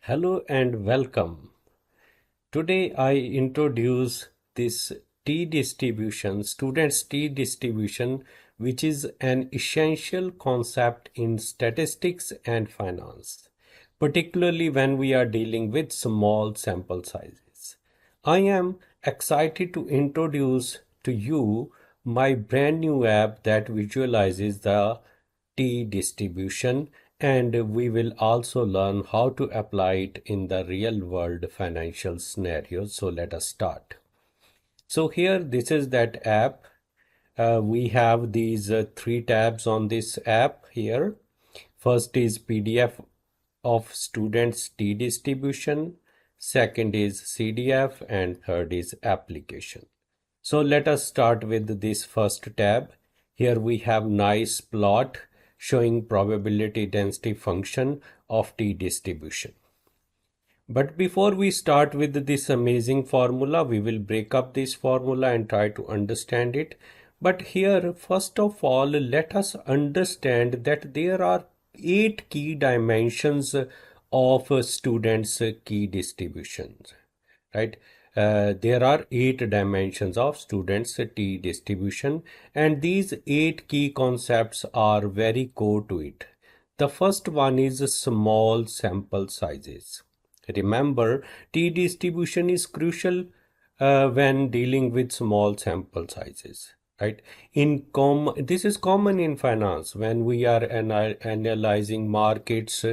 Hello and welcome. Today I introduce this T distribution, students T distribution, which is an essential concept in statistics and finance, particularly when we are dealing with small sample sizes. I am excited to introduce to you my brand new app that visualizes the T distribution, and we will also learn how to apply it in the real world financial scenarios. So let us start. So here, this is that app. We have these three tabs on this app here. First is PDF of students T distribution. Second is CDF, and third is application. So let us start with this first tab. Here we have nice plot showing probability density function of T distribution. But before we start with this amazing formula, we will break up this formula and try to understand it. But here, first of all, let us understand that there are 8 key dimensions of a student's key distributions, right? There are 8 dimensions of students T distribution, and these 8 key concepts are very core to it. The first one is small sample sizes. Remember, T distribution is crucial when dealing with small sample sizes, right? This is common in finance when we are analyzing markets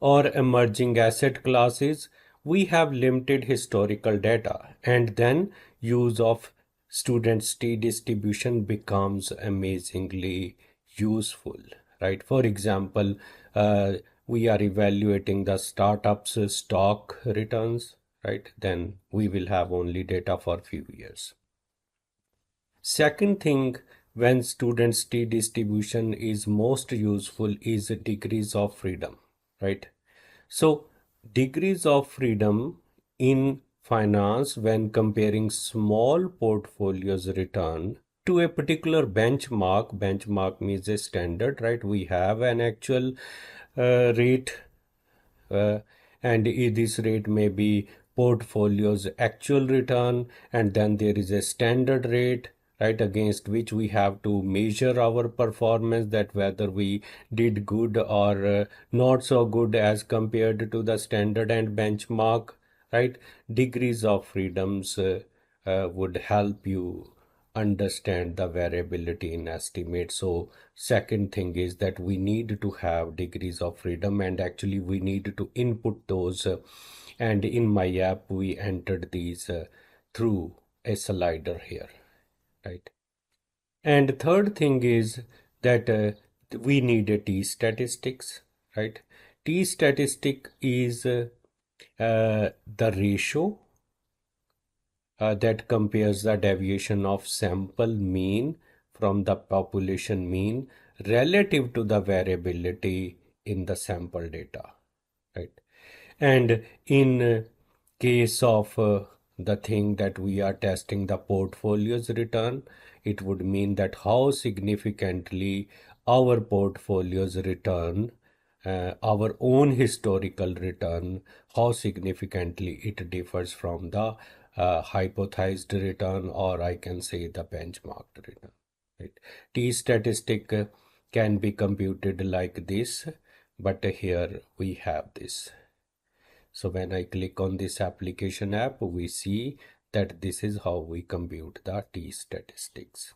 or emerging asset classes. We have limited historical data, and then use of students T distribution becomes amazingly useful, right? For example, we are evaluating the startups stock returns, right? Then we will have only data for few years. Second thing, when students T distribution is most useful is degrees of freedom, right? So, degrees of freedom in finance when comparing small portfolios return to a particular benchmark means a standard, right? We have an actual rate, uh, and this rate may be portfolio's actual return, and then there is a standard rate, right, against which we have to measure our performance, that whether we did good or not so good as compared to the standard and benchmark, right? Degrees of freedoms would help you understand the variability in estimate. So second thing is that we need to have degrees of freedom, and actually we need to input those, and in my app we entered these through a slider here, right? And third thing is that we need a T statistics, right? T statistic is the ratio that compares the deviation of sample mean from the population mean relative to the variability in the sample data, right? And in case of the thing that we are testing the portfolio's return, it would mean that how significantly our portfolio's return, our own historical return, how significantly it differs from the hypothesized return, or I can say the benchmarked return, right? T statistic can be computed like this, but here we have this. So when I click on this application app, we see that this is how we compute the T statistics.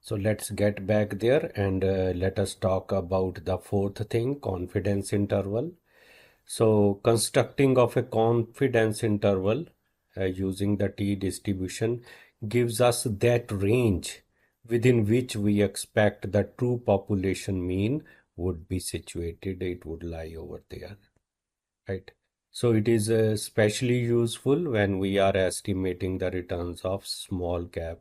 So let's get back there, and let us talk about the fourth thing, confidence interval. So constructing of a confidence interval using the T distribution gives us that range within which we expect the true population mean would be situated. It would lie over there, right? So it is especially useful when we are estimating the returns of small cap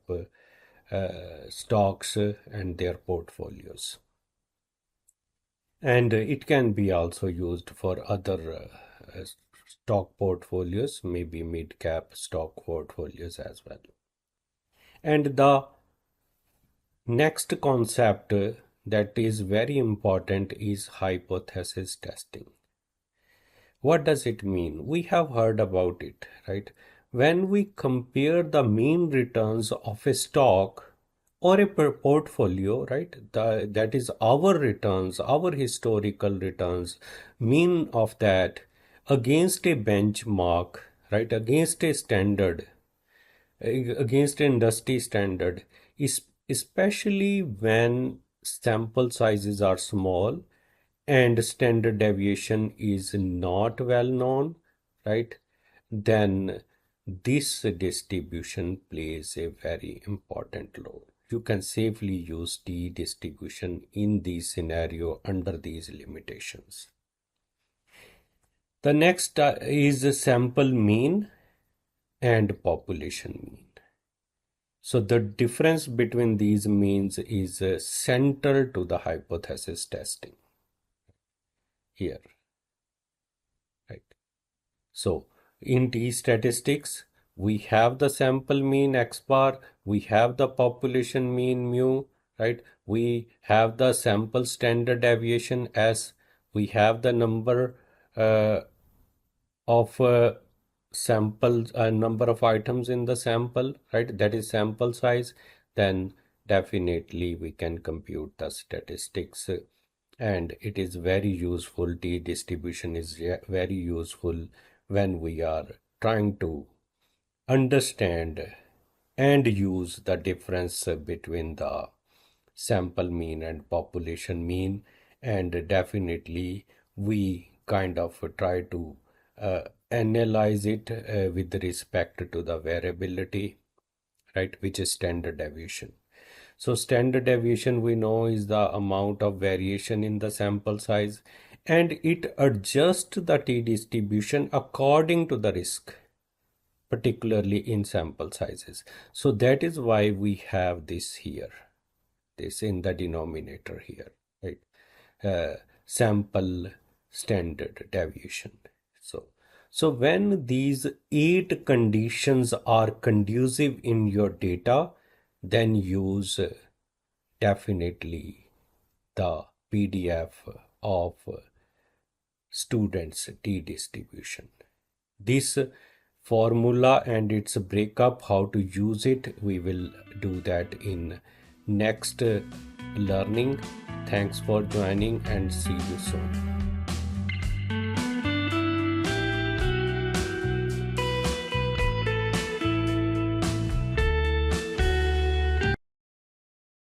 stocks and their portfolios. And it can be also used for other stock portfolios, maybe mid cap stock portfolios as well. And the next concept that is very important is hypothesis testing. What does it mean? We have heard about it, right? When we compare the mean returns of a stock or a portfolio, right? That is our returns, our historical returns, mean of that against a benchmark, right? Against a standard, against industry standard, is especially when sample sizes are small and standard deviation is not well known, right? Then this distribution plays a very important role. You can safely use t distribution in this scenario under these limitations. The next is sample mean and population mean. So the difference between these means is central to the hypothesis testing here, right? So in T statistics, we have the sample mean x bar, we have the population mean mu, right? We have the sample standard deviation s, we have the number uh, of samples, number of items in the sample, right? That is sample size. Then definitely we can compute the statistics, and it is very useful. T distribution is very useful when we are trying to understand and use the difference between the sample mean and population mean, and definitely we kind of try to uh, analyze it with respect to the variability, right, which is standard deviation. So standard deviation we know is the amount of variation in the sample size, and it adjusts the t distribution according to the risk, particularly in sample sizes. So that is why we have this here, this in the denominator here, right? Sample standard deviation. So when these 8 conditions are conducive in your data, then use definitely the PDF of students t distribution. This formula and its breakup, how to use it, we will do that in next learning. Thanks for joining and see you soon.